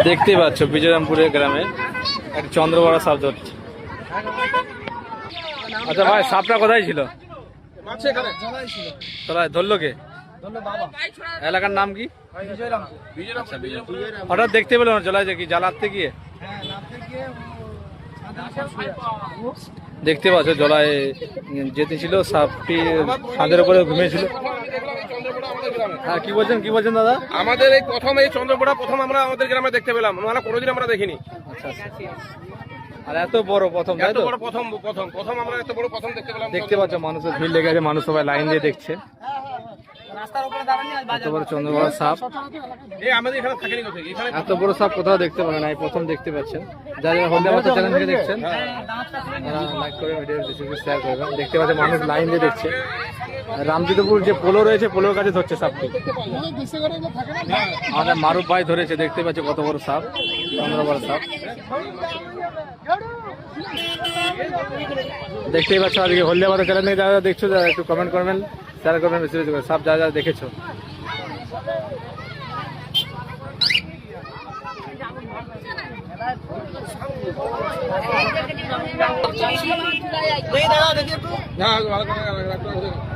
দেখতেই পাচ্ছ বিজয়রামপুরের গ্রামে এক চন্দ্রবড়া সাপ ধরছে। আচ্ছা ভাই, সাপটা কোথায় ছিল? তলায় ধরলো কে? এলাকার নাম কি? হঠাৎ দেখতে পেলো না জলায় কি জ্বালাতে গিয়ে? দেখতে পাচ্ছ জলায় যেতে ছিল, সাপটি ছাদের উপরে ঘুমিয়েছিল। হ্যাঁ, কি বলছেন দাদা? আমাদের এই প্রথম এই চন্দ্রপোড়া প্রথম আমরা আমাদের গ্রামে দেখতে পেলাম, নাহলে কোনোদিন আমরা দেখিনি। আচ্ছা আচ্ছা। আর এত বড় প্রথম, তাই তো? প্রথম আমরা এত বড় প্রথম দেখতে পেলাম। দেখতে পাচ্ছ মানুষের ভিড় লেগে আছে, মানুষ সবাই লাইন দিয়ে দেখছে। এত বড় চন্দ্রবড়া সাপ, আমাদের এখানে থাকেনি কোথায়, এখানে এত বড় সাপ কোথাও দেখতে পাবেন না, এই প্রথম দেখতে পাচ্ছেন। যারা হলদিয়া চ্যানেল থেকে দেখছেন লাইক করে ভিডিও শেয়ার করবেন। দেখতে পাচ্ছেন মানুষ লাইন দিয়ে দেখছে। রামজিতপুর যে পোলো রয়েছে, পোলোর কাছে ধরছে সাপটি। আমাদের মারুফ ভাই ধরেছে, দেখতে পাচ্ছে কত বড় সাপ, চন্দ্রবড়া সাপ। দেখতেই পাচ্ছ আজকে হলদিয়া চ্যানেল থেকে যারা দেখছো, যারা একটু কমেন্ট করবেন, শেয়ার করবেন বেশি বেশি করে, সাপ যা যা দেখেছো। না ভালো করে